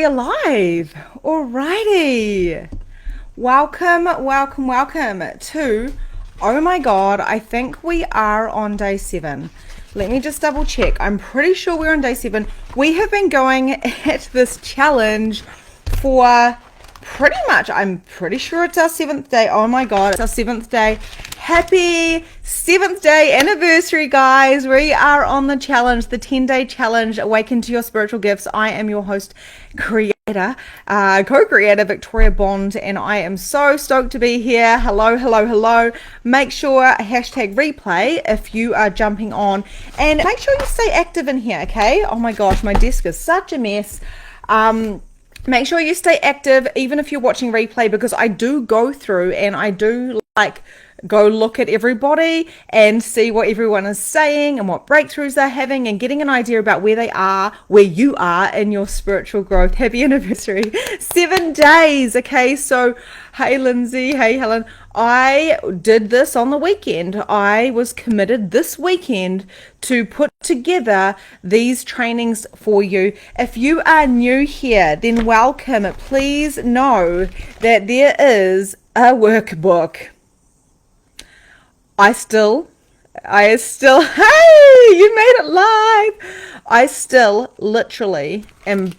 we are live. Alrighty. Welcome to, oh my God, I think we are on day 7. Let me just double check. I'm pretty sure we're on day 7. We have been going at this challenge for pretty much, I'm pretty sure it's our 7th day. Oh my God, it's our 7th day. Happy 7th day anniversary, guys. We are on the challenge, the 10-day challenge, Awaken to Your Spiritual Gifts. I am your host, co-creator Victoria Bond, and I am so stoked to be here. Hello. Make sure hashtag replay if you are jumping on, and make sure you stay active in here, okay? Oh my gosh, my desk is such a mess. Make sure you stay active even if you're watching replay, because I do go through and I do go look at everybody and see what everyone is saying and what breakthroughs they're having and getting an idea about where you are in your spiritual growth. Happy anniversary. 7 days. Okay, so hey Lindsay, hey Helen. I did this on the weekend. I was committed this weekend to put together these trainings for you. If you are new here, then welcome. Please know that there is a workbook. I still, hey, you made it live. I still literally am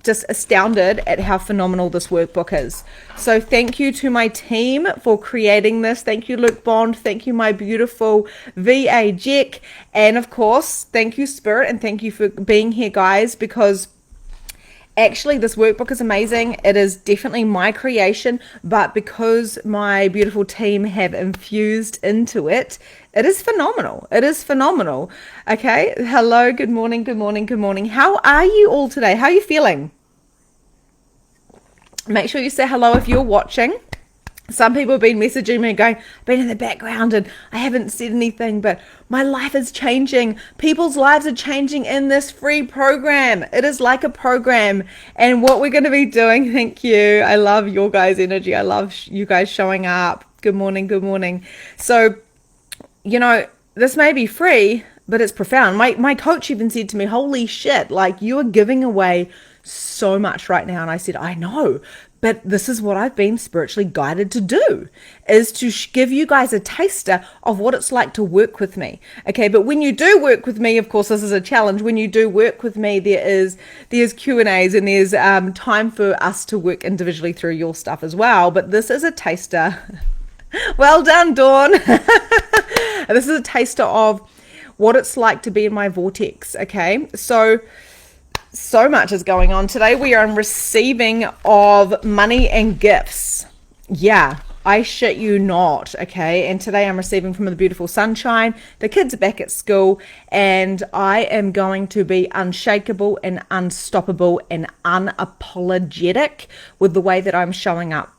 just astounded at how phenomenal this workbook is. So thank you to my team for creating this. Thank you, Luke Bond. Thank you, my beautiful VA Jack. And of course, thank you, Spirit. And thank you for being here, guys, because actually, this workbook is amazing. It is definitely my creation, but because my beautiful team have infused into it, it is phenomenal. It is phenomenal. Okay. Hello. Good morning. How are you all today? How are you feeling? Make sure you say hello if you're watching. Some people have been messaging me and going, I've been in the background and I haven't said anything, but my life is changing. People's lives are changing in this free program. It is like a program. And what we're going to be doing, thank you. I love your guys' energy. I love you guys showing up. Good morning. So, this may be free, but it's profound. My coach even said to me, holy shit, like you are giving away so much right now. And I said, I know. But this is what I've been spiritually guided to do, is to give you guys a taster of what it's like to work with me. Okay, but when you do work with me, of course, this is a challenge. When you do work with me, there's Q&As and there's time for us to work individually through your stuff as well. But this is a taster. Well done, Dawn. This is a taster of what it's like to be in my vortex. Okay, so much is going on today. We are in receiving of money and gifts. Yeah, I shit you not. Okay, and today I'm receiving from the beautiful sunshine. The kids are back at school, and I am going to be unshakable and unstoppable and unapologetic with the way that I'm showing up.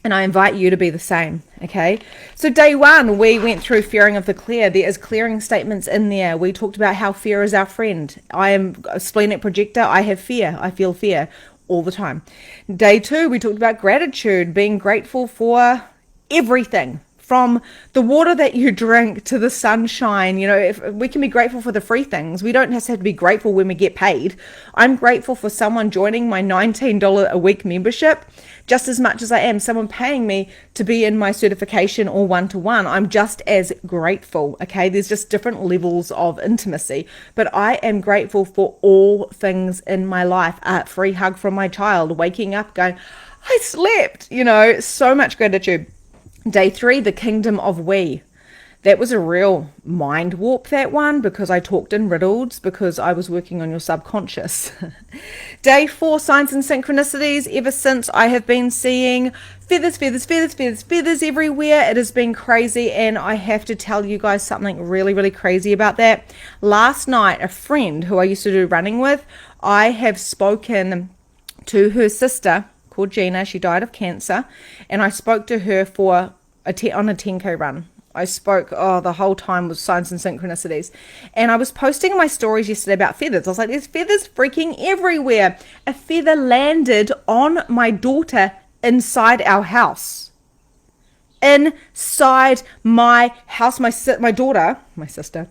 And I invite you to be the same, okay? So day 1, we went through fearing of the clear. There is clearing statements in there. We talked about how fear is our friend. I am a splenic projector. I have fear. I feel fear all the time. Day 2, we talked about gratitude, being grateful for everything. From the water that you drink to the sunshine, if we can be grateful for the free things. We don't have to be grateful when we get paid. I'm grateful for someone joining my $19 a week membership just as much as I am someone paying me to be in my certification or one-to-one. I'm just as grateful, okay? There's just different levels of intimacy, but I am grateful for all things in my life. A free hug from my child, waking up going, I slept, so much gratitude. Day 3, the kingdom of we. That was a real mind warp, that one, because I talked in riddles because I was working on your subconscious. Day 4, signs and synchronicities. Ever since I have been seeing feathers everywhere. It has been crazy, and I have to tell you guys something really, really crazy about that. Last night, a friend who I used to do running with, I have spoken to her sister called Gina. She died of cancer, and I spoke to her on a 10K run. I spoke, the whole time was signs and synchronicities. And I was posting in my stories yesterday about feathers. I was like, there's feathers freaking everywhere. A feather landed on my daughter inside our house. Inside my house, my daughter, my sister,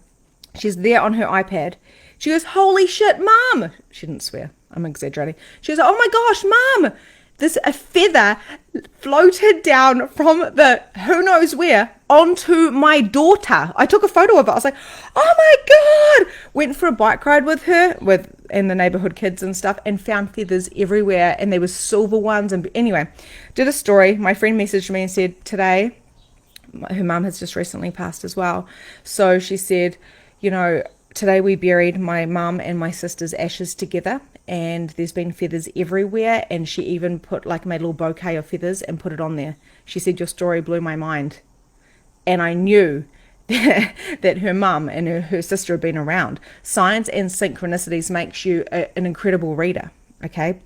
she's there on her iPad. She goes, holy shit, Mom. She didn't swear. I'm exaggerating. She was like, oh my gosh, Mum, a feather floated down from the who knows where onto my daughter. I took a photo of it. I was like, oh my God. Went for a bike ride with her and the neighborhood kids and stuff, and found feathers everywhere, and there was silver ones. And anyway, did a story. My friend messaged me and said today, her mum has just recently passed as well. So she said, today we buried my mum and my sister's ashes together, and there's been feathers everywhere, and she even made a little bouquet of feathers and put it on there. She said, your story blew my mind. And I knew that her mum and her sister had been around. Science and Synchronicities makes you an incredible reader, okay?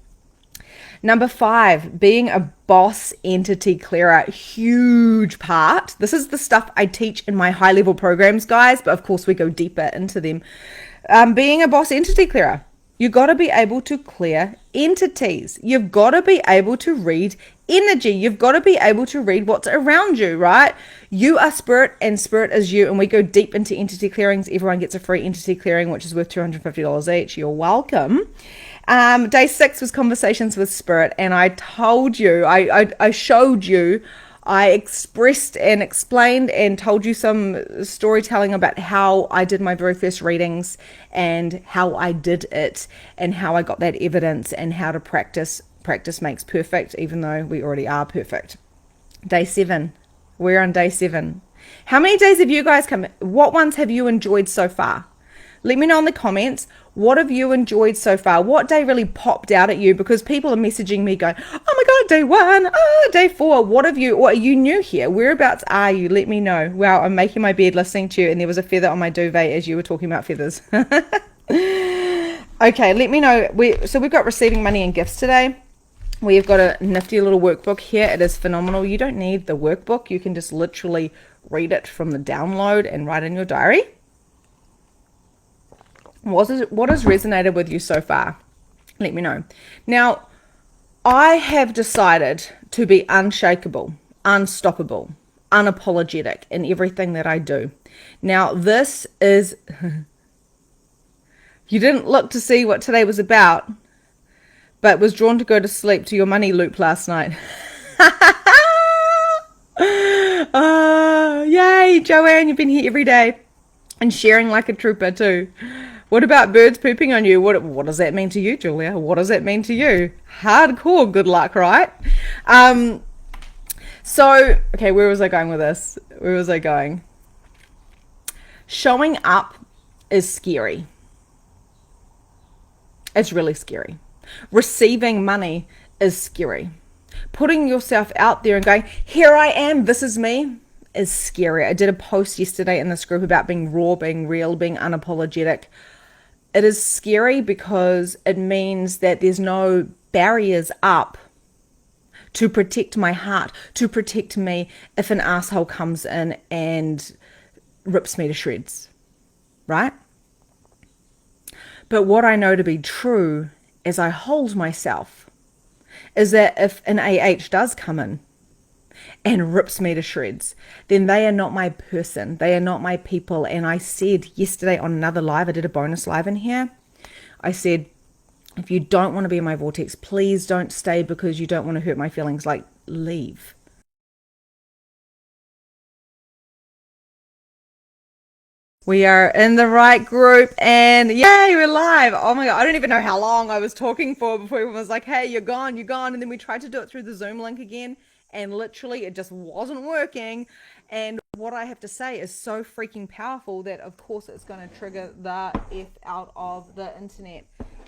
Number 5, being a boss entity clearer, huge part. This is the stuff I teach in my high level programs, guys, but of course we go deeper into them. Being a boss entity clearer, you got to be able to clear entities. You've got to be able to read energy. You've got to be able to read what's around you, right? You are spirit and spirit is you, and we go deep into entity clearings. Everyone gets a free entity clearing, which is worth $250 each. You're welcome. Day 6 was conversations with spirit, and I told you, I showed you, I expressed and explained and told you some storytelling about how I did my very first readings and how I did it and how I got that evidence and how to practice. Practice makes perfect, even though we already are perfect. Day 7. We're on day 7. How many days have you guys come? What ones have you enjoyed so far? Let me know in the comments. What have you enjoyed so far? What day really popped out at you? Because people are messaging me going, oh my God, day 1, day 4. What are you new here? Whereabouts are you? Let me know. Wow, I'm making my bed listening to you, and there was a feather on my duvet as you were talking about feathers. Okay, let me know. So we've got receiving money and gifts today. We've got a nifty little workbook here. It is phenomenal. You don't need the workbook. You can just literally read it from the download and write in your diary. What has resonated with you so far? Let me know. Now, I have decided to be unshakable, unstoppable, unapologetic in everything that I do. Now, this is... You didn't look to see what today was about, but was drawn to go to sleep to your money loop last night. Oh, yay, Joanne, you've been here every day and sharing like a trooper too. What about birds pooping on you? What does that mean to you, Julia? What does that mean to you? Hardcore good luck, right? So, okay, where was I going with this? Where was I going? Showing up is scary. It's really scary. Receiving money is scary. Putting yourself out there and going, here I am, this is me, is scary. I did a post yesterday in this group about being raw, being real, being unapologetic. It is scary because it means that there's no barriers up to protect my heart, to protect me if an asshole comes in and rips me to shreds, right? But what I know to be true as I hold myself is that if an AH does come in and rips me to shreds, then they are not my person. They are not my people. And I said yesterday on another live, I did a bonus live in here. I said, if you don't want to be in my vortex, please don't stay because you don't want to hurt my feelings. Like, leave. We are in the right group, and yay, we're live. Oh my God, I don't even know how long I was talking for before everyone was like, hey, you're gone. And then we tried to do it through the Zoom link again, and literally it just wasn't working. And what I have to say is so freaking powerful that of course it's going to trigger the F out of the internet.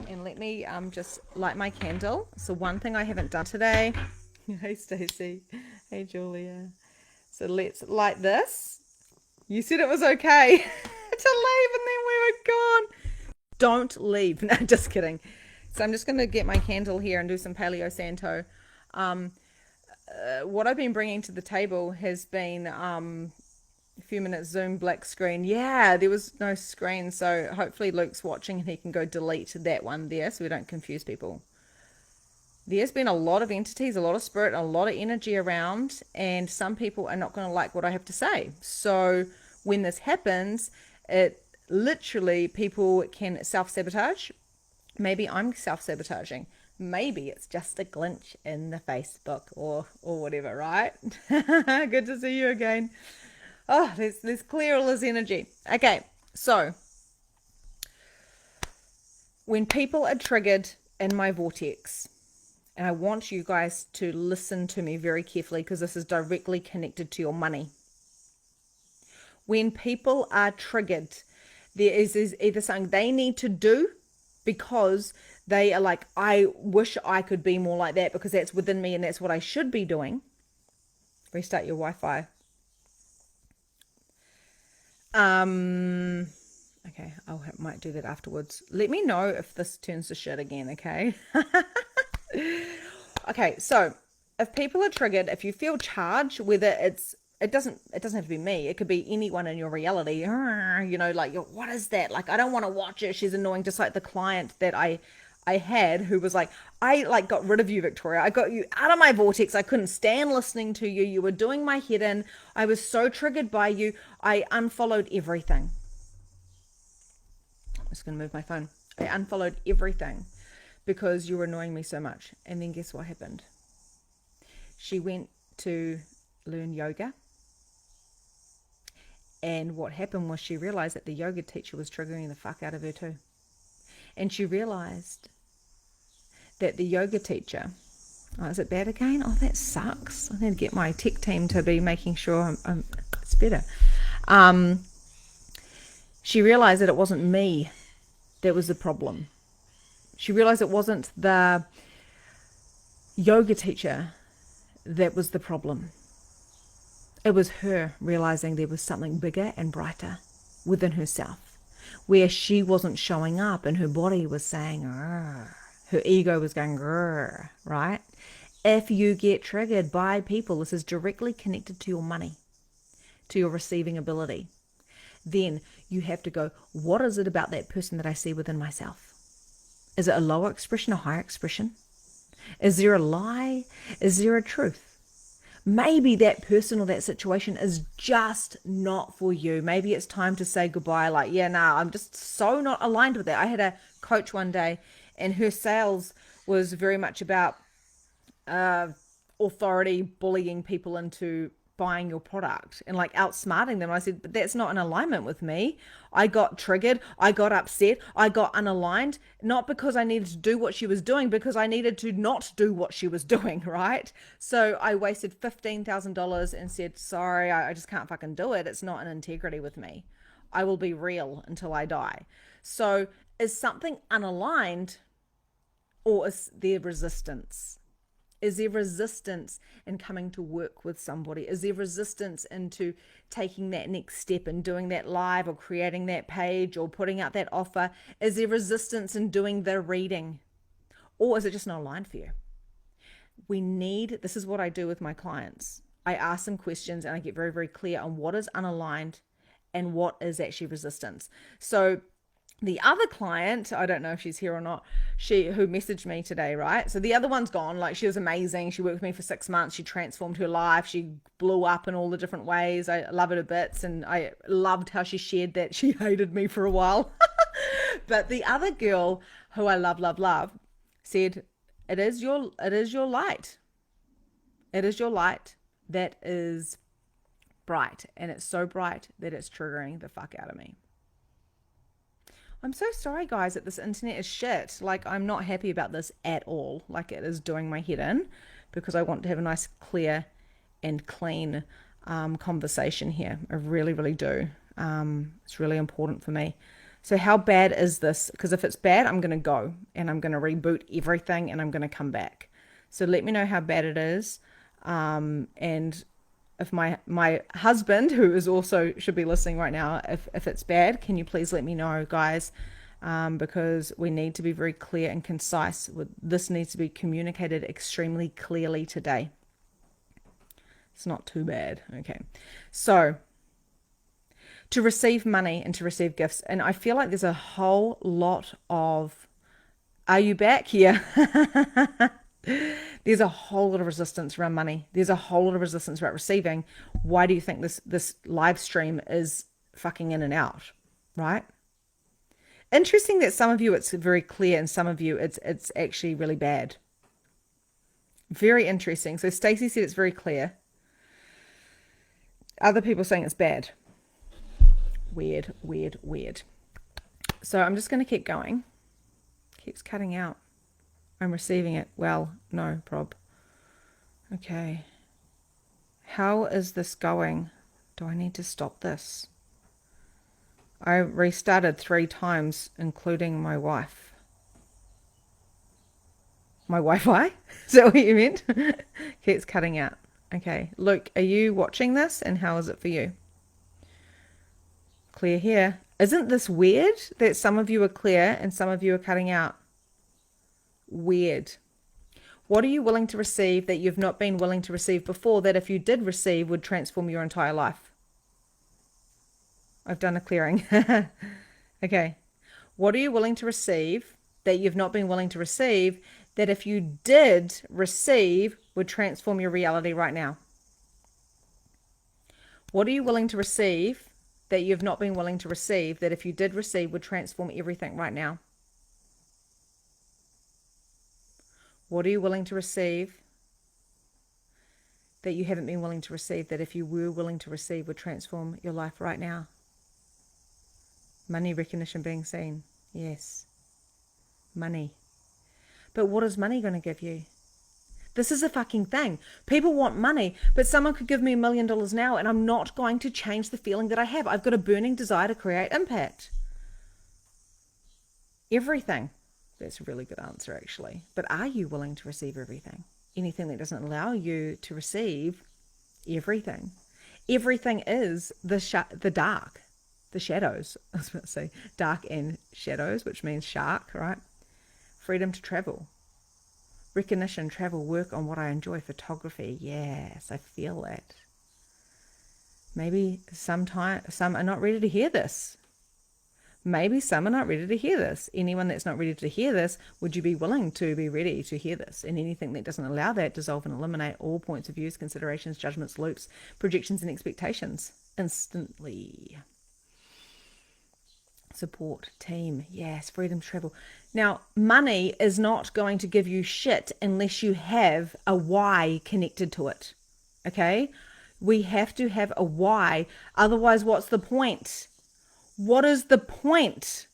And let me just light my candle. So one thing I haven't done today. Hey Stacey. Hey Julia. So let's light this. You said it was okay to leave and then we were gone. Don't leave. No, just kidding. So I'm just going to get my candle here and do some Paleo Santo. What I've been bringing to the table has been a few minutes Zoom black screen. Yeah, there was no screen. So hopefully Luke's watching and he can go delete that one there so we don't confuse people. There's been a lot of entities, a lot of spirit, a lot of energy around, and some people are not going to like what I have to say. So when this happens, it literally, people can self-sabotage, Maybe I'm self-sabotaging. Maybe it's just a glitch in the Facebook or whatever, right? Good to see you again. Oh, let's clear all this energy. Okay, so when people are triggered in my vortex, and I want you guys to listen to me very carefully because this is directly connected to your money. When people are triggered, there is either something they need to do because they are like, I wish I could be more like that because that's within me and that's what I should be doing. Restart your Wi-Fi. Okay, might do that afterwards. Let me know if this turns to shit again, okay? Okay, so if people are triggered, if you feel charged, whether it doesn't have to be me, it could be anyone in your reality, you know, like what is that, like I don't want to watch it, she's annoying, just like the client that I had who was like, I like got rid of you, Victoria, I got you out of my vortex, I couldn't stand listening to you, you were doing my head in, I was so triggered by you, I unfollowed everything. I'm just gonna move my phone. I unfollowed everything because you were annoying me so much. And then guess what happened? She went to learn yoga. And what happened was she realized that the yoga teacher was triggering the fuck out of her too. And she realized that the yoga teacher, oh, is it bad again? Oh, that sucks. I need to get my tech team to be making sure it's better. She realized that it wasn't me that was the problem. She realized it wasn't the yoga teacher that was the problem. It was her realizing there was something bigger and brighter within herself, where she wasn't showing up and her body was saying, her ego was going, right? If you get triggered by people, this is directly connected to your money, to your receiving ability. Then you have to go, what is it about that person that I see within myself? Is it a lower expression, a higher expression? Is there a lie? Is there a truth? Maybe that person or that situation is just not for you. Maybe it's time to say goodbye. Like, yeah, nah, I'm just so not aligned with that. I had a coach one day and her sales was very much about authority, bullying people into buying your product and like outsmarting them. I said, but that's not in alignment with me. I got triggered. I got upset. I got unaligned, not because I needed to do what she was doing, because I needed to not do what she was doing, right? So I wasted $15,000 and said, sorry, I just can't fucking do it. It's not in integrity with me. I will be real until I die. So is something unaligned or is there resistance? Is there resistance in coming to work with somebody? Is there resistance into taking that next step and doing that live or creating that page or putting out that offer? Is there resistance in doing the reading? Or is it just not aligned for you? This is what I do with my clients. I ask them questions and I get very, very clear on what is unaligned and what is actually resistance. So the other client, I don't know if she's here or not, who messaged me today, right? So the other one's gone. Like, she was amazing. She worked with me for 6 months. She transformed her life. She blew up in all the different ways. I love her to bits. And I loved how she shared that she hated me for a while. But the other girl who I love, said, it is your light. It is your light that is bright. And it's so bright that it's triggering the fuck out of me. I'm so sorry, guys, that this internet is shit. Like, I'm not happy about this at all. Like, it is doing my head in because I want to have a nice, clear and clean conversation here. I really, really do. It's really important for me. So how bad is this? Because if it's bad, I'm going to go and I'm going to reboot everything and I'm going to come back. So let me know how bad it is. And if my husband, who is also should be listening right now, if it's bad, can you please let me know, guys? Because we need to be very clear and concise. This needs to be communicated extremely clearly today. It's not too bad. Okay. So to receive money and to receive gifts, and I feel like there's a whole lot of, are you back? Yeah. There's a whole lot of resistance around money. There's a whole lot of resistance about receiving. Why do you think this live stream is fucking in and out, right? Interesting that some of you it's very clear and some of you it's actually really bad. Very interesting. So Stacey said it's very clear. Other people saying it's bad. Weird, weird, weird. So I'm just going to keep going. Keeps cutting out. I'm receiving it. Well, no, prob. Okay. How is this going? Do I need to stop this? I restarted 3 times, including my wife. My Wi-Fi? Is that what you meant? Keeps cutting out. Okay. Luke, are you watching this? And how is it for you? Clear here. Isn't this weird that some of you are clear and some of you are cutting out? Weird. What are you willing to receive that you've not been willing to receive before, that if you did receive would transform your entire life? I've done a clearing. Okay. What are you willing to receive that you've not been willing to receive, that if you did receive would transform your reality right now? What are you willing to receive that you've not been willing to receive, that if you did receive would transform everything right now? What are you willing to receive that you haven't been willing to receive, that if you were willing to receive would transform your life right now? Money, recognition, being seen. Yes. Money. But what is money going to give you? This is a fucking thing. People want money, but someone could give me $1 million now and I'm not going to change the feeling that I have. I've got a burning desire to create impact. Everything. That's a really good answer, actually. But are you willing to receive everything? Anything that doesn't allow you to receive everything. Everything is the dark, the shadows. I was about to say dark and shadows, which means shark, right? Freedom to travel. Recognition, travel, work on what I enjoy. Photography. Yes, I feel that. Maybe some are not ready to hear this. Maybe some are not ready to hear this. Anyone that's not ready to hear this, would you be willing to be ready to hear this? And anything that doesn't allow that, dissolve and eliminate all points of views, considerations, judgments, loops, projections, and expectations instantly. Support, team, yes, freedom to travel. Now, money is not going to give you shit unless you have a why connected to it. Okay? We have to have a why. Otherwise, what's the point? What is the point?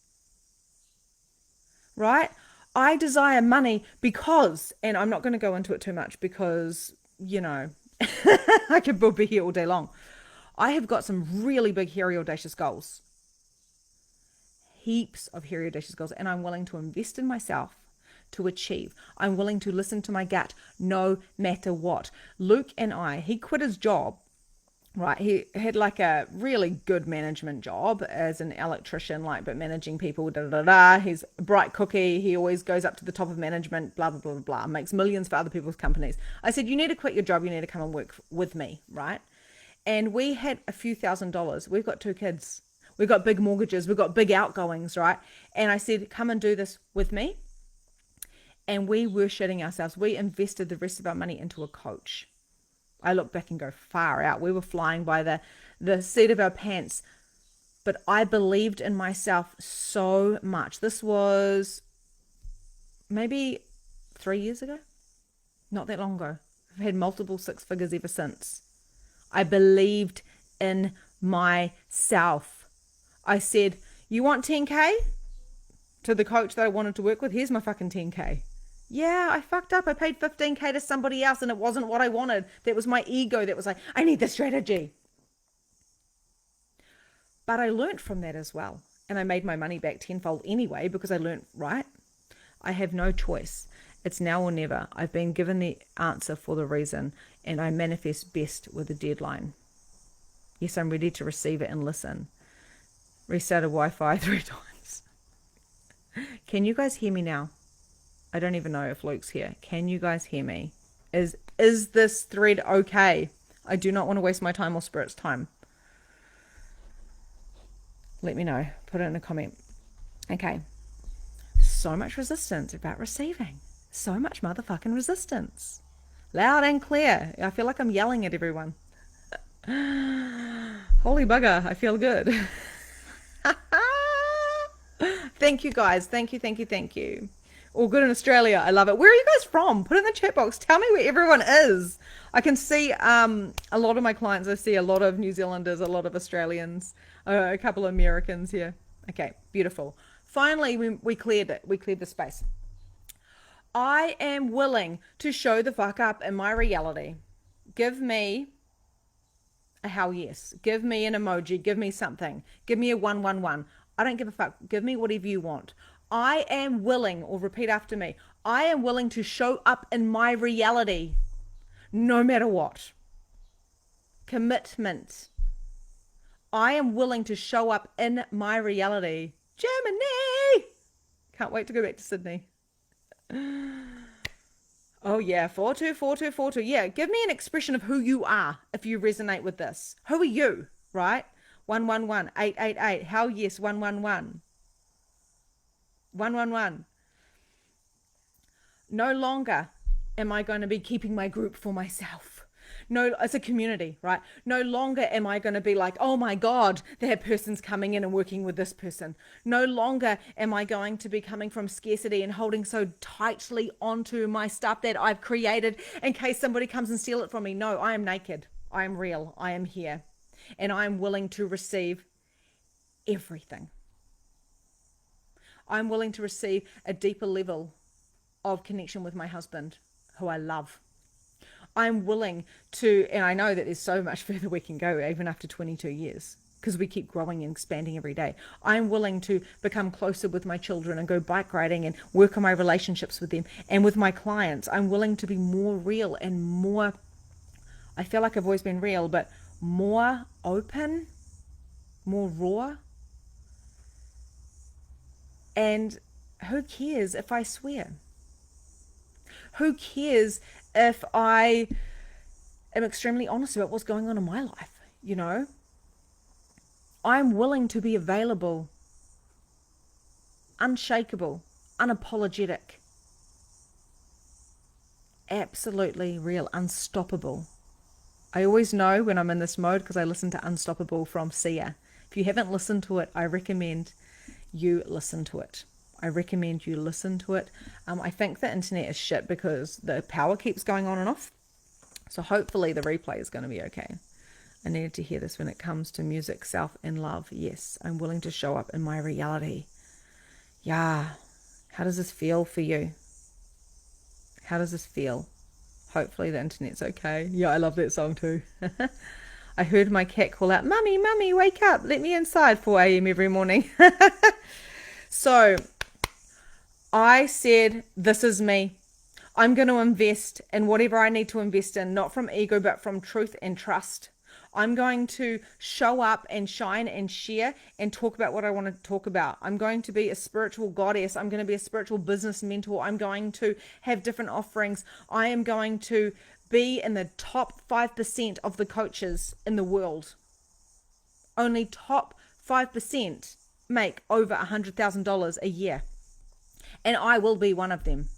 Right? I desire money because, and I'm not going to go into it too much because, you know, I could be here all day long. I have got some really big, hairy, audacious goals. Heaps of hairy, audacious goals, and I'm willing to invest in myself to achieve. I'm willing to listen to my gut no matter what. Luke and he quit his job. Right, he had like a really good management job as an electrician, like, but managing people, He's a bright cookie. He always goes up to the top of management, blah, blah, blah, blah, blah. Makes millions for other people's companies. I said, you need to quit your job. You need to come and work with me, right? And we had a few $1,000s. We've got 2 kids. We've got big mortgages. We've got big outgoings, right? And I said, come and do this with me. And we were shitting ourselves. We invested the rest of our money into a coach. I look back and go, far out. We were flying by the seat of our pants. But I believed in myself so much. This was maybe 3 years ago. Not that long ago. I've had multiple 6 figures ever since. I believed in myself. I said, you want 10K? To the coach that I wanted to work with, here's my fucking 10K. Yeah, I fucked up. I paid 15K to somebody else and it wasn't what I wanted. That was my ego that was like, I need the strategy. But I learned from that as well. And I made my money back tenfold anyway because I learned, right? I have no choice. It's now or never. I've been given the answer for the reason and I manifest best with a deadline. Yes, I'm ready to receive it and listen. Restarted Wi-Fi 3 times. Can you guys hear me now? I don't even know if Luke's here. Can you guys hear me? Is this thread okay? I do not want to waste my time or Spirit's time. Let me know. Put it in a comment. Okay. So much resistance about receiving. So much motherfucking resistance. Loud and clear. I feel like I'm yelling at everyone. Holy bugger. I feel good. Thank you, guys. Thank you, thank you, thank you. All good in Australia. I love it. Where are you guys from? Put it in the chat box. Tell me where everyone is. I can see a lot of my clients. I see a lot of New Zealanders, a lot of Australians, a couple of Americans here. Okay, beautiful. Finally, we cleared it. We cleared the space. I am willing to show the fuck up in my reality. Give me a hell yes. Give me an emoji. Give me something. Give me a 111. I don't give a fuck. Give me whatever you want. I am willing, or repeat after me, I am willing to show up in my reality no matter what. Commitment. I am willing to show up in my reality. Germany! Can't wait to go back to Sydney. Oh yeah, 424242. Yeah, give me an expression of who you are if you resonate with this. Who are you, right? 111 888. Hell yes, 111. 111. No longer am I going to be keeping my group for myself. No, it's a community, right? No longer am I going to be like, oh my God, that person's coming in and working with this person. No longer am I going to be coming from scarcity and holding so tightly onto my stuff that I've created in case somebody comes and steal it from me. No, I am naked. I am real. I am here. And I am willing to receive everything. I'm willing to receive a deeper level of connection with my husband, who I love. I'm willing to, and I know that there's so much further we can go even after 22 years because we keep growing and expanding every day. I'm willing to become closer with my children and go bike riding and work on my relationships with them and with my clients. I'm willing to be more real and more, I feel like I've always been real, but more open, more raw. And who cares if I swear? Who cares if I am extremely honest about what's going on in my life? You know, I'm willing to be available, unshakable, unapologetic, absolutely real, unstoppable. I always know when I'm in this mode because I listen to Unstoppable from Sia. If you haven't listened to it, I recommend you listen to it. I recommend you listen to it. I think the internet is shit because the power keeps going on and off. So hopefully the replay is going to be okay. I needed to hear this when it comes to music, self, and love. Yes, I'm willing to show up in my reality. Yeah. How does this feel for you? How does this feel? Hopefully the internet's okay. Yeah, I love that song too. I heard my cat call out, Mummy, Mummy, wake up. Let me inside 4 a.m. every morning. So I said, this is me. I'm going to invest in whatever I need to invest in, not from ego, but from truth and trust. I'm going to show up and shine and share and talk about what I want to talk about. I'm going to be a spiritual goddess. I'm going to be a spiritual business mentor. I'm going to have different offerings. I am going to be in the top 5% of the coaches in the world. Only top 5% make over $100,000 a year. And I will be one of them.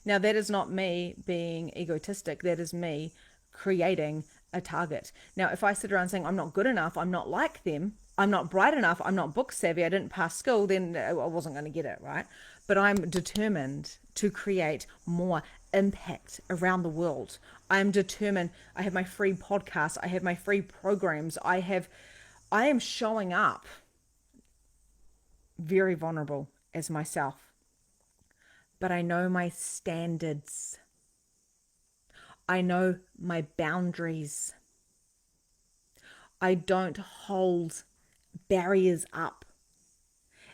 Now, that is not me being egotistic. That is me creating a target. Now, if I sit around saying I'm not good enough, I'm not like them, I'm not bright enough, I'm not book savvy, I didn't pass school, then I wasn't going to get it, right? But I'm determined to create more impact around the world. I'm determined. I have my free podcast. I have my free programs. I am showing up very vulnerable as myself. But I know my standards. I know my boundaries. I don't hold barriers up.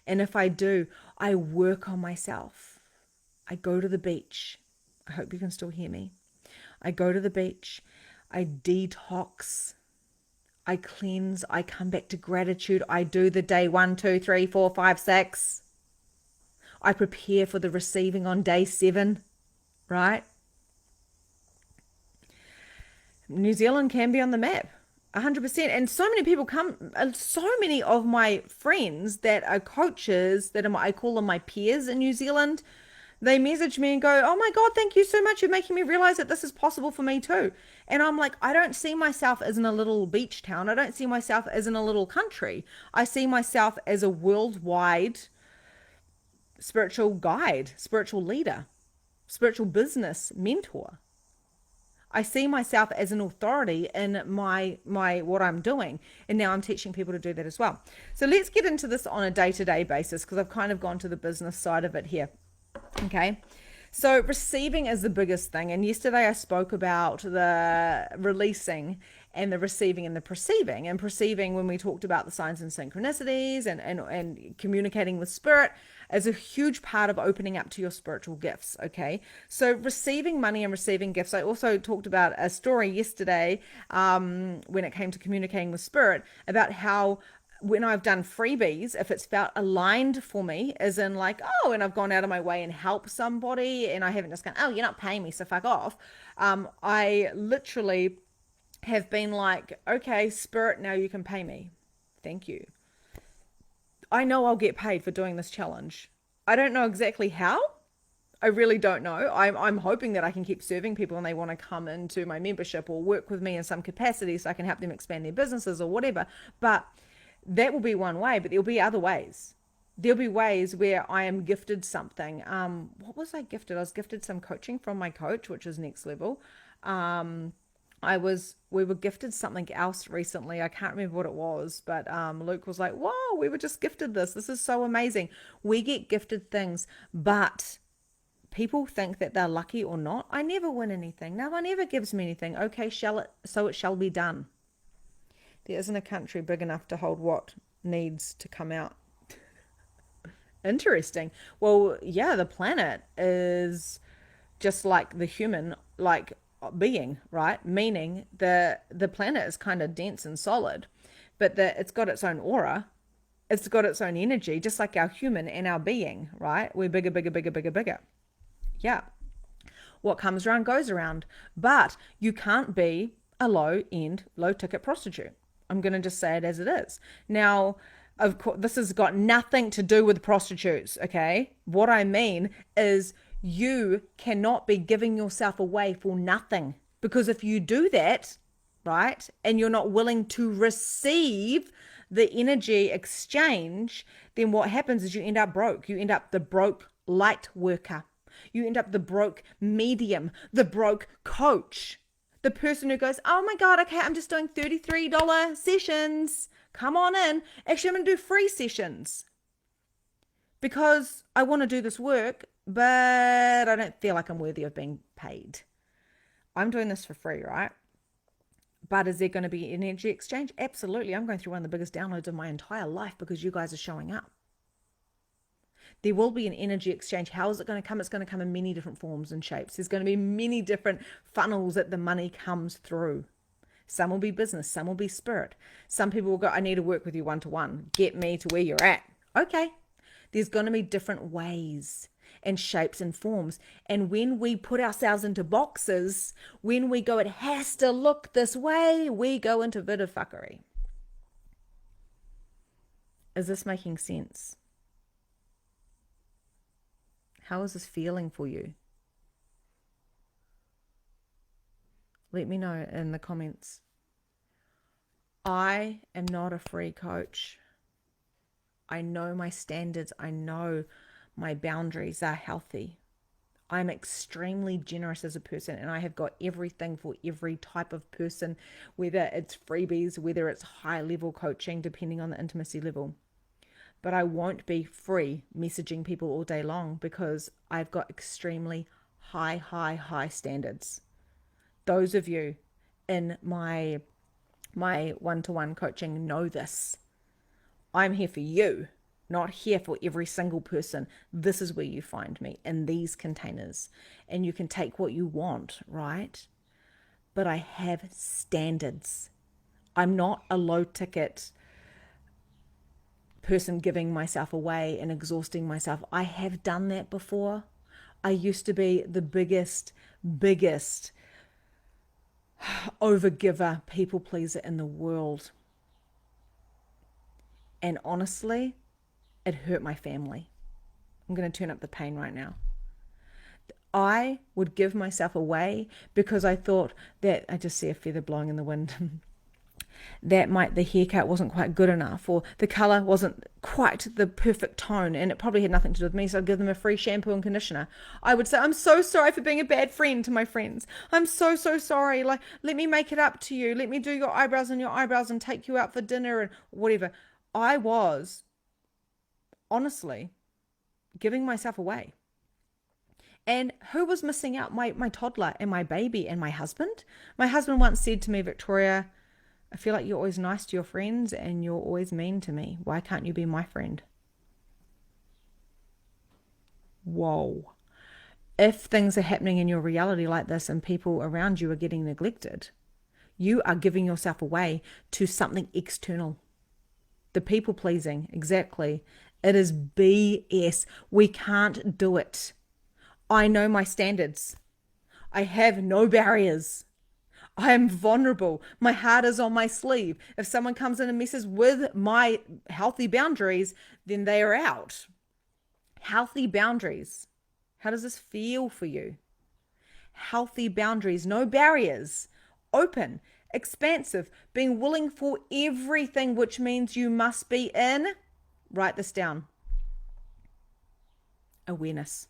And if I do, I work on myself. I go to the beach. I hope you can still hear me. I go to the beach. I detox. I cleanse. I come back to gratitude. I do the day 1, 2, 3, 4, 5, 6. I prepare for the receiving on day 7, right? New Zealand can be on the map, 100%. And so many people come, so many of my friends that are coaches, I call them my peers in New Zealand, They message me and go, "Oh my God, thank you so much. You're making me realize that this is possible for me too." And I'm like, I don't see myself as in a little beach town. I don't see myself as in a little country. I see myself as a worldwide spiritual guide, spiritual leader, spiritual business mentor. I see myself as an authority in my what I'm doing, and now I'm teaching people to do that as well. So let's get into this on a day-to-day basis, because I've kind of gone to the business side of it here. Okay. So receiving is the biggest thing. And yesterday I spoke about the releasing and the receiving and the perceiving. And perceiving, when we talked about the signs and synchronicities and communicating with spirit, is a huge part of opening up to your spiritual gifts. Okay. So receiving money and receiving gifts. I also talked about a story yesterday when it came to communicating with spirit, about how when I've done freebies, if it's felt aligned for me, as in like, oh, and I've gone out of my way and helped somebody, and I haven't just gone, oh, you're not paying me, so fuck off. I literally have been like, okay, spirit, now you can pay me. Thank you. I know I'll get paid for doing this challenge. I don't know exactly how. I really don't know. I'm hoping that I can keep serving people and they want to come into my membership or work with me in some capacity so I can help them expand their businesses or whatever. But that will be one way, but there'll be other ways. There'll be ways where I am gifted something. What was I gifted? I was gifted some coaching from my coach, which is next level. We were gifted something else recently. I can't remember what it was, but Luke was like, "Whoa, we were just gifted this. This is so amazing." We get gifted things, but people think that they're lucky or not. I never win anything. No one ever gives me anything. Okay, so it shall be done. There isn't a country big enough to hold what needs to come out. Interesting. Well, yeah, the planet is just like the human, like being, right? Meaning the planet is kind of dense and solid, but it's got its own aura. It's got its own energy, just like our human and our being, right? We're bigger, bigger, bigger, bigger, bigger. Yeah. What comes around goes around. But you can't be a low-end, low-ticket prostitute. I'm going to just say it as it is. Now, of course, this has got nothing to do with prostitutes, okay? What I mean is you cannot be giving yourself away for nothing. Because if you do that, right, and you're not willing to receive the energy exchange, then what happens is you end up broke. You end up the broke light worker. You end up the broke medium, the broke coach. The person who goes, oh my God, okay, I'm just doing $33 sessions. Come on in. Actually, I'm going to do free sessions because I want to do this work, but I don't feel like I'm worthy of being paid. I'm doing this for free, right? But is there going to be energy exchange? Absolutely. I'm going through one of the biggest downloads of my entire life because you guys are showing up. There will be an energy exchange. How is it going to come? It's going to come in many different forms and shapes. There's going to be many different funnels that the money comes through. Some will be business, some will be spirit. Some people will go, I need to work with you one-to-one. Get me to where you're at. Okay. There's going to be different ways and shapes and forms. And when we put ourselves into boxes, when we go, it has to look this way, we go into a bit of fuckery. Is this making sense? How is this feeling for you? Let me know in the comments. I am not a free coach. I know my standards. I know my boundaries are healthy. I'm extremely generous as a person, and I have got everything for every type of person, whether it's freebies, whether it's high level coaching, depending on the intimacy level. But I won't be free messaging people all day long because I've got extremely high standards. Those of you in my one-to-one coaching know this. I'm here for you, not here for every single person. This is where you find me, in these containers. And you can take what you want, right? But I have standards. I'm not a low-ticket person giving myself away and exhausting myself. I have done that before. I used to be the biggest overgiver, people pleaser in the world. And honestly, it hurt my family. I'm going to turn up the pain right now. I would give myself away because I thought that, I just see a feather blowing in the wind, that the haircut wasn't quite good enough, or the color wasn't quite the perfect tone, and it probably had nothing to do with me. So I'd give them a free shampoo and conditioner. I would say, I'm so sorry for being a bad friend to my friends. I'm so sorry. Like, let me make it up to you. Let me do your eyebrows and take you out for dinner and whatever. I was honestly giving myself away. And who was missing out? My toddler and my baby and my husband. My husband once said to me, Victoria, I feel like you're always nice to your friends and you're always mean to me. Why can't you be my friend? Whoa. If things are happening in your reality like this and people around you are getting neglected, you are giving yourself away to something external. The people pleasing, exactly. It is BS. We can't do it. I know my standards. I have no barriers. I am vulnerable. My heart is on my sleeve. If someone comes in and messes with my healthy boundaries, then they are out. Healthy boundaries. How does this feel for you? Healthy boundaries, no barriers, open, expansive, being willing for everything, which means you must be in, write this down, awareness.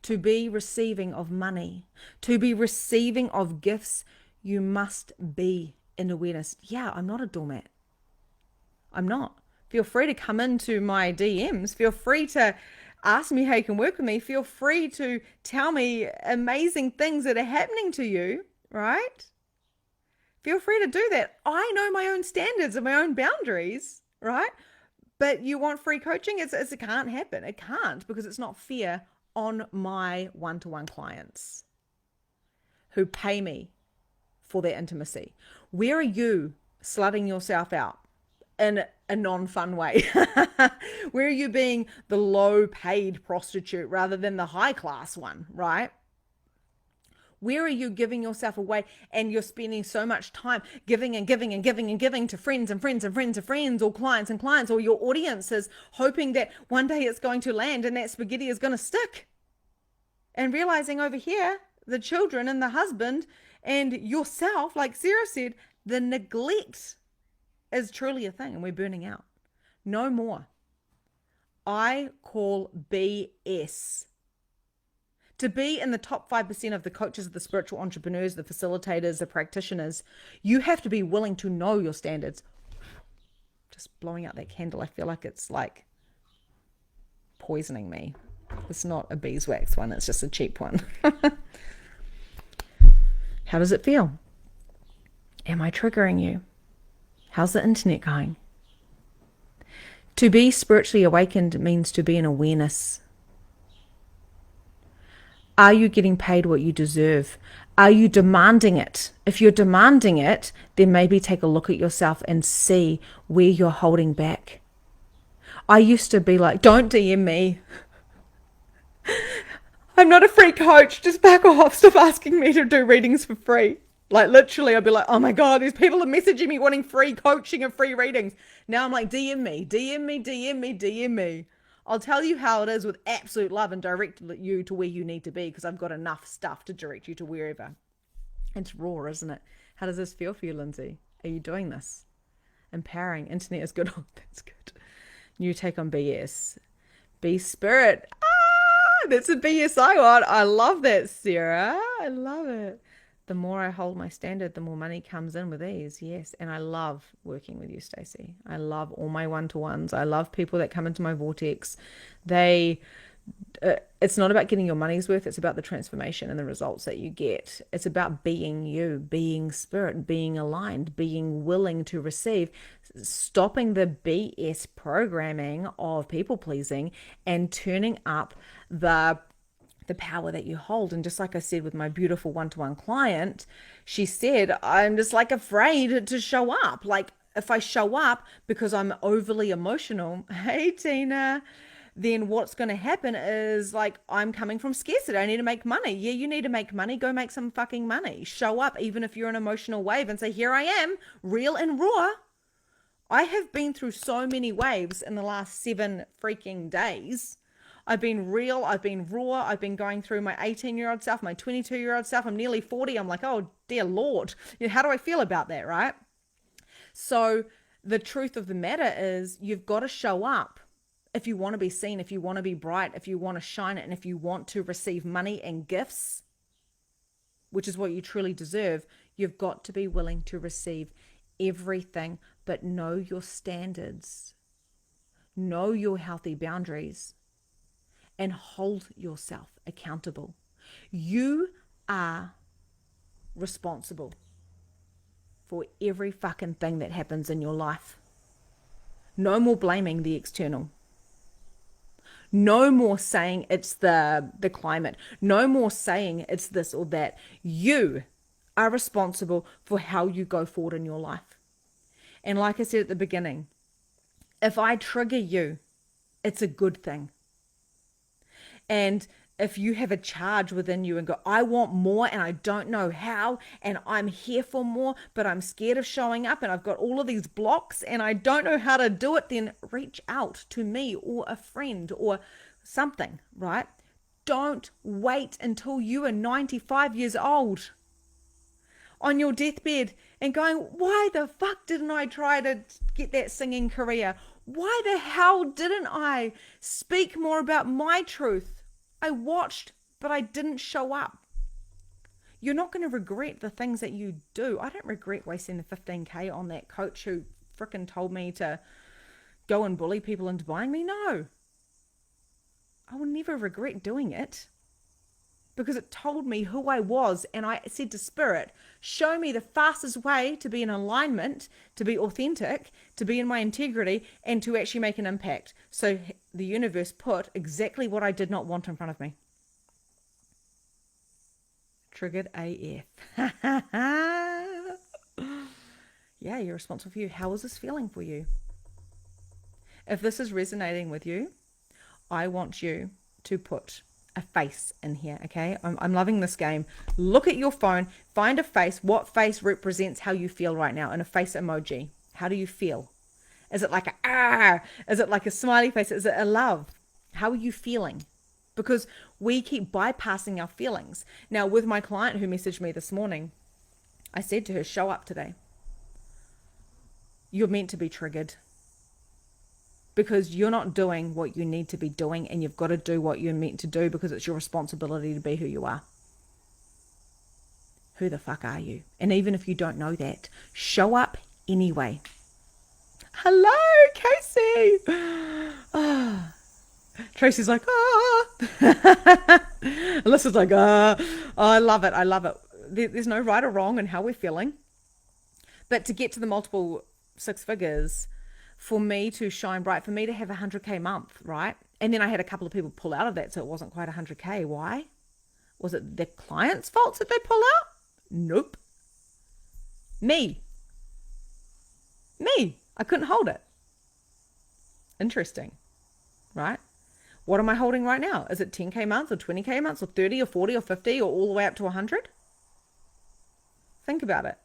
To be receiving of money, to be receiving of gifts, you must be in awareness. Yeah, I'm not a doormat. I'm not. Feel free to come into my DMs. Feel free to ask me how you can work with me. Feel free to tell me amazing things that are happening to you, right? Feel free to do that. I know my own standards and my own boundaries, right? But you want free coaching? It can't happen. It can't, because it's not fair on my one-to-one clients who pay me for their intimacy. Where are you slutting yourself out in a non-fun way? Where are you being the low-paid prostitute rather than the high-class one, right? Where are you giving yourself away and you're spending so much time giving and giving and giving and giving to friends and friends and friends and friends, or clients and clients, or your audiences, hoping that one day it's going to land and that spaghetti is going to stick? And realizing over here, the children and the husband and yourself, like Sarah said, the neglect is truly a thing, and we're burning out. No more. I call BS. To be in the top 5% of the coaches, the spiritual entrepreneurs, the facilitators, the practitioners, you have to be willing to know your standards. Just blowing out that candle, I feel like it's like poisoning me. It's not a beeswax one, it's just a cheap one. How does it feel? Am I triggering you? How's the internet going? To be spiritually awakened means to be in awareness. Are you getting paid what you deserve? Are you demanding it? If you're demanding it, then maybe take a look at yourself and see where you're holding back. I used to be like, don't DM me. I'm not a free coach. Just back off. Stop asking me to do readings for free. Like, literally, I'd be like, oh my God, these people are messaging me wanting free coaching and free readings. Now I'm like, DM me, DM me, DM me, DM me. I'll tell you how it is with absolute love and direct you to where you need to be, because I've got enough stuff to direct you to wherever. It's raw, isn't it? How does this feel for you, Lindsay? Are you doing this? Empowering. Internet is good. Oh, that's good. New take on BS. Be spirit. That's a BS I want. I love that, Sarah. I love it. The more I hold my standard, the more money comes in with ease. Yes. And I love working with you, Stacey. I love all my one-to-ones. I love people that come into my vortex. It's not about getting your money's worth. It's about the transformation and the results that you get. It's about being you, being spirit, being aligned, being willing to receive, stopping the BS programming of people pleasing and turning up the power that you hold. And just like I said with my beautiful one-to-one client, she said, I'm just like afraid to show up. Like, if I show up because I'm overly emotional, hey Tina, then what's going to happen is, like, I'm coming from scarcity. I need to make money. Yeah, you need to make money. Go make some fucking money. Show up even if you're an emotional wave and say, here I am, real and raw. I have been through so many waves in the last 7 freaking days. I've been real. I've been raw. I've been going through my 18-year-old self, my 22-year-old self. I'm nearly 40. I'm like, oh, dear Lord. How do I feel about that, right? So the truth of the matter is you've got to show up if you want to be seen, if you want to be bright, if you want to shine it, and if you want to receive money and gifts, which is what you truly deserve. You've got to be willing to receive everything, but know your standards, know your healthy boundaries, and hold yourself accountable. You are responsible for every fucking thing that happens in your life. No more blaming the external. No more saying it's the climate. No more saying it's this or that. You are responsible for how you go forward in your life. And like I said at the beginning, if I trigger you, it's a good thing. And if you have a charge within you and go, I want more and I don't know how, and I'm here for more, but I'm scared of showing up and I've got all of these blocks and I don't know how to do it, then reach out to me or a friend or something, right? Don't wait until you are 95 years old on your deathbed and going, why the fuck didn't I try to get that singing career? Why the hell didn't I speak more about my truth? I watched, but I didn't show up. You're not going to regret the things that you do. I don't regret wasting the 15K on that coach who frickin' told me to go and bully people into buying me. No. I will never regret doing it because it told me who I was, and I said to Spirit, show me the fastest way to be in alignment, to be authentic, to be in my integrity, and to actually make an impact. So the universe put exactly what I did not want in front of me. Triggered AF. Yeah, you're responsible for you. How is this feeling for you? If this is resonating with you, I want you to put a face in here, okay? I'm loving this game. Look at your phone, find a face. What face represents how you feel right now? And a face emoji. How do you feel? Is it like a ah? Is it like a smiley face? Is it a love? How are you feeling? Because we keep bypassing our feelings. Now, with my client who messaged me this morning, I said to her, show up today. You're meant to be triggered. Because you're not doing what you need to be doing, and you've got to do what you're meant to do because it's your responsibility to be who you are. Who the fuck are you? And even if you don't know that, show up anyway. Hello, Casey. Oh. Tracy's like, Alyssa's like, oh, I love it. I love it. There's no right or wrong in how we're feeling. But to get to the multiple six figures, for me to shine bright, for me to have 100K month, right? And then I had a couple of people pull out of that, so it wasn't quite 100K. Why? Was it the client's fault that they pull out? Nope. Me. I couldn't hold it. Interesting, right? What am I holding right now? Is it 10K months or 20K months or 30 or 40 or 50 or all the way up to 100? Think about it.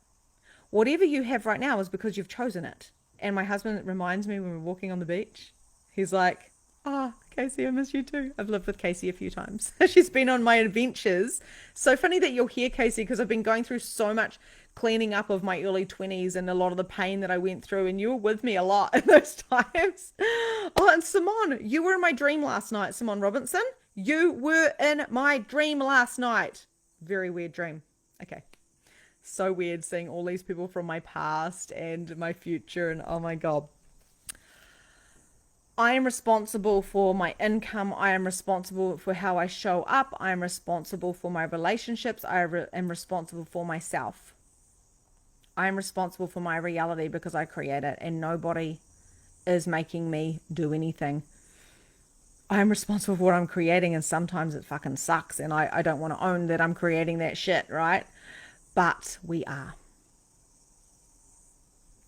Whatever you have right now is because you've chosen it. And my husband reminds me when we're walking on the beach, he's like, oh, Casey, I miss you too. I've lived with Casey a few times. She's been on my adventures. So funny that you're here, Casey, because I've been going through so much cleaning up of my early 20s and a lot of the pain that I went through. And you were with me a lot in those times. Oh, and Simone, you were in my dream last night, Simone Robinson. You were in my dream last night. Very weird dream. Okay. So weird seeing all these people from my past and my future, and oh my God. I am responsible for my income. I am responsible for how I show up. I am responsible for my relationships. I am responsible for myself. I am responsible for my reality because I create it, and nobody is making me do anything. I am responsible for what I'm creating, and sometimes it fucking sucks, and I don't want to own that I'm creating that shit, right? But we are.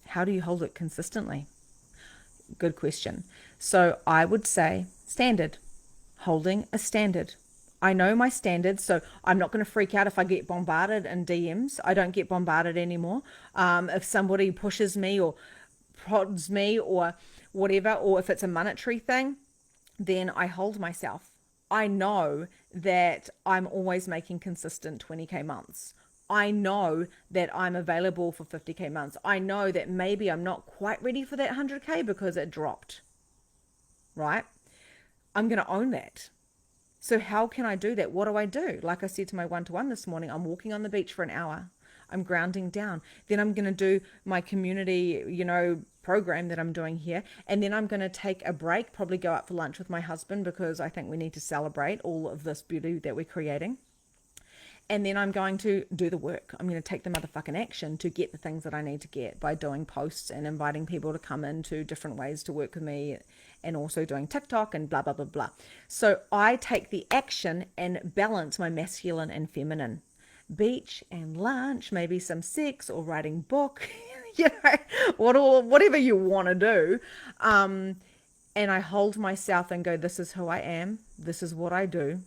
How do you hold it consistently? Good question. So I would say standard, holding a standard. I know my standards, so I'm not going to freak out if I get bombarded in DMs. I don't get bombarded anymore. If somebody pushes me or prods me or whatever, or if it's a monetary thing, then I hold myself. I know that I'm always making consistent 20K months. I know that I'm available for 50K months. I know that maybe I'm not quite ready for that 100K because it dropped, right? I'm going to own that. So how can I do that? What do I do? Like I said to my one-to-one this morning, I'm walking on the beach for an hour. I'm grounding down. Then I'm going to do my community, program that I'm doing here. And then I'm going to take a break, probably go out for lunch with my husband because I think we need to celebrate all of this beauty that we're creating. And then I'm going to do the work. I'm going to take the motherfucking action to get the things that I need to get by doing posts and inviting people to come into different ways to work with me, and also doing TikTok and blah, blah, blah, blah. So I take the action and balance my masculine and feminine. Beach and lunch, maybe some sex or writing book, whatever you want to do. And I hold myself and go, this is who I am. This is what I do.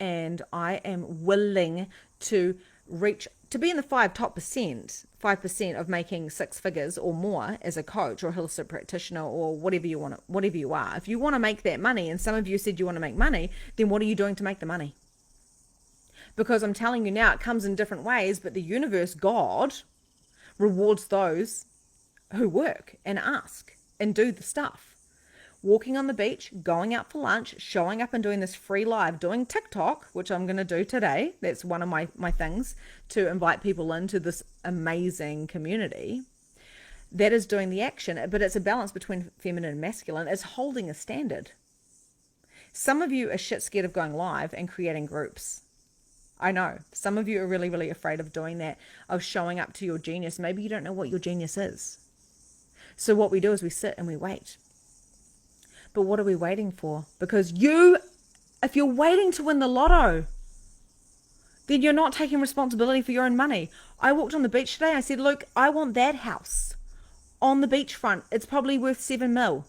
And I am willing to be in the top 5% of making six figures or more as a coach or holistic practitioner or whatever you are. If you want to make that money, and some of you said you want to make money, then what are you doing to make the money? Because I'm telling you now, it comes in different ways, but the universe, God, rewards those who work and ask and do the stuff. Walking on the beach, going out for lunch, showing up and doing this free live, doing TikTok, which I'm going to do today. That's one of my things, to invite people into this amazing community. That is doing the action, but it's a balance between feminine and masculine. It's holding a standard. Some of you are shit scared of going live and creating groups. I know. Some of you are really, really afraid of doing that, of showing up to your genius. Maybe you don't know what your genius is. So what we do is we sit and we wait. But what are we waiting for? Because if you're waiting to win the lotto, then you're not taking responsibility for your own money. I walked on the beach today. I said, look, I want that house on the beachfront. It's probably worth 7 mil.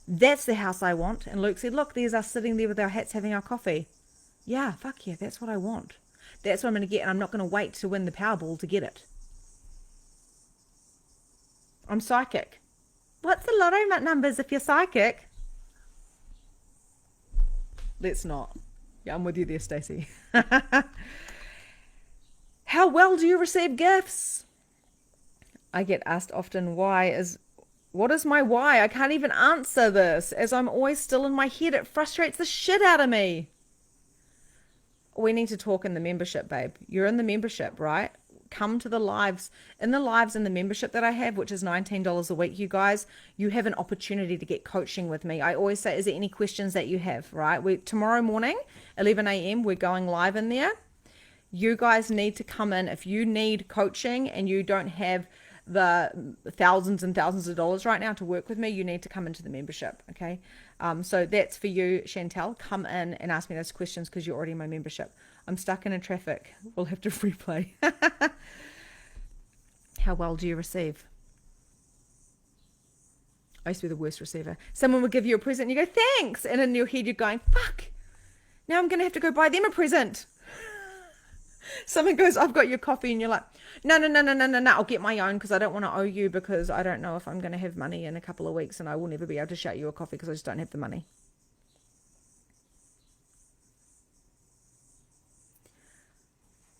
That's the house I want. And Luke said, look, there's us sitting there with our hats having our coffee. Yeah, fuck yeah, that's what I want. That's what I'm going to get. And I'm not going to wait to win the Powerball to get it. I'm psychic. What's the lotto numbers if you're psychic? Let's not. Yeah, I'm with you there, Stacey. How well do you receive gifts? I get asked often, what is my why? I can't even answer this, as I'm always still in my head. It frustrates the shit out of me. We need to talk in the membership, babe. You're in the membership, right? Come to the lives. In the lives in the membership that I have, which is $19 a week, you guys, you have an opportunity to get coaching with me. I always say, is there any questions that you have, right? Tomorrow morning, 11 a.m., we're going live in there. You guys need to come in. If you need coaching and you don't have the thousands and thousands of dollars right now to work with me, you need to come into the membership, okay? So that's for you, Chantel. Come in and ask me those questions because you're already in my membership. I'm stuck in traffic. We'll have to replay. How well do you receive? I used to be the worst receiver. Someone would give you a present and you go, thanks. And in your head, you're going, fuck. Now I'm going to have to go buy them a present. Someone goes, I've got your coffee. And you're like, no. I'll get my own because I don't want to owe you, because I don't know if I'm going to have money in a couple of weeks and I will never be able to shout you a coffee because I just don't have the money.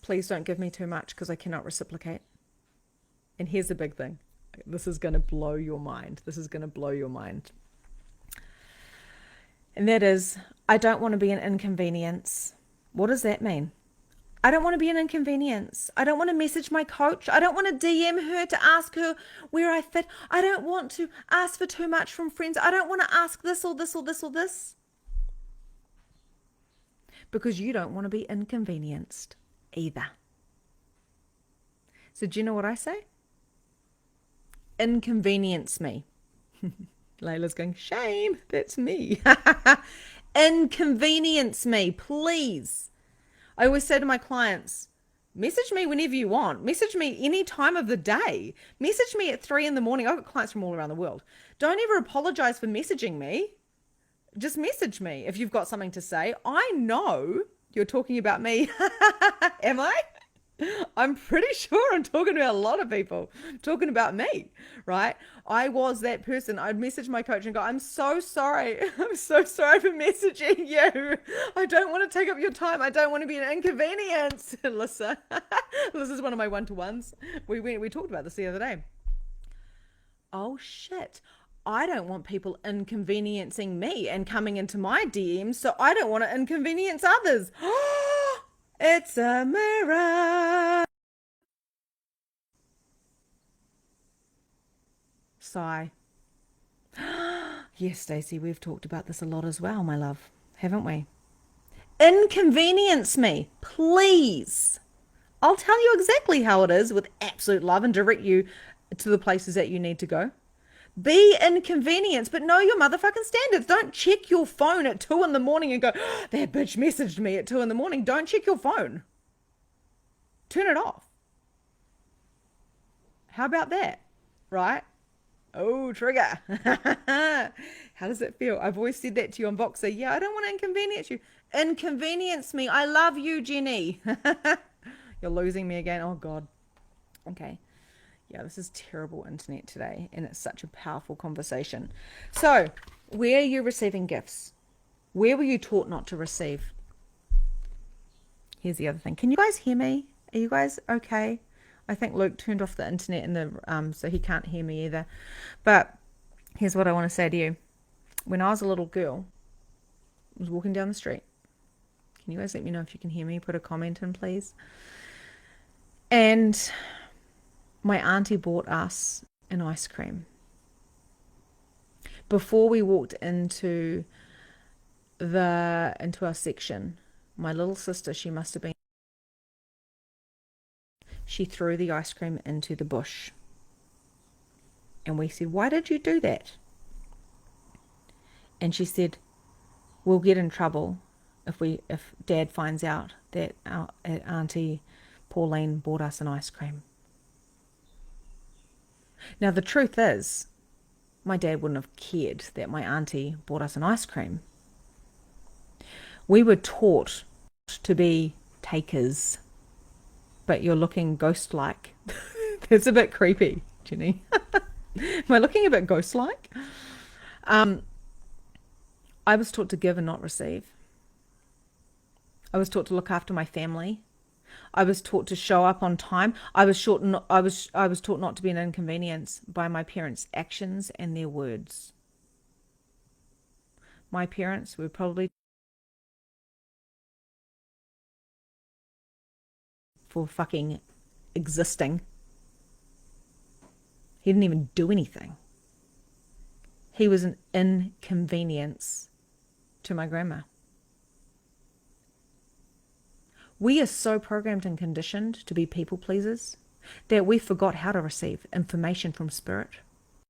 Please don't give me too much because I cannot reciprocate. And here's the big thing. This is going to blow your mind. And that is, I don't want to be an inconvenience. What does that mean? I don't want to be an inconvenience. I don't want to message my coach. I don't want to DM her to ask her where I fit. I don't want to ask for too much from friends. I don't want to ask this or this or this or this. Because you don't want to be inconvenienced either. So do you know what I say? Inconvenience me. Layla's going, shame, that's me. Inconvenience me, please. I always say to my clients, message me whenever you want. Message me any time of the day. Message me at 3 a.m. I've got clients from all around the world. Don't ever apologize for messaging me. Just message me if you've got something to say. I know you're talking about me. Am I? I'm pretty sure I'm talking about a lot of people, talking about me, right? I was that person. I'd message my coach and go, I'm so sorry. I'm so sorry for messaging you. I don't want to take up your time. I don't want to be an inconvenience. Alyssa. This is one of my one-to-ones. We talked about this the other day. Oh shit. I don't want people inconveniencing me and coming into my DMs, so I don't want to inconvenience others. It's a mirror. Sigh. Yes, Stacey, we've talked about this a lot as well, my love, haven't we? Inconvenience me, please. I'll tell you exactly how it is with absolute love and direct you to the places that you need to go. Be inconvenienced, but know your motherfucking standards. Don't check your phone at 2 in the morning and go, that bitch messaged me at 2 in the morning. Don't check your phone. Turn it off. How about that? Right? Oh, trigger. How does it feel? I've always said that to you on Voxer. Yeah, I don't want to inconvenience you. Inconvenience me. I love you, Jenny. You're losing me again. Oh, God. Okay. Yeah, this is terrible internet today, and it's such a powerful conversation. So, where are you receiving gifts? Where were you taught not to receive? Here's the other thing. Can you guys hear me? Are you guys okay? I think Luke turned off the internet in the so he can't hear me either. But here's what I want to say to you. When I was a little girl, I was walking down the street. Can you guys let me know if you can hear me? Put a comment in, please. And my auntie bought us an ice cream. Before we walked into our section, my little sister, she must have been, she threw the ice cream into the bush. And we said, why did you do that? And she said, we'll get in trouble if Dad finds out that our Auntie Pauline bought us an ice cream. Now, the truth is, my dad wouldn't have cared that my auntie bought us an ice cream. We were taught to be takers, but you're looking ghost-like. That's a bit creepy, Jenny. Am I looking a bit ghost-like? I was taught to give and not receive. I was taught to look after my family. I was taught to show up on time. I was taught not to be an inconvenience by my parents' actions and their words. My parents were probably for fucking existing. He didn't even do anything. He was an inconvenience to my grandma. We are so programmed and conditioned to be people pleasers that we forgot how to receive information from spirit.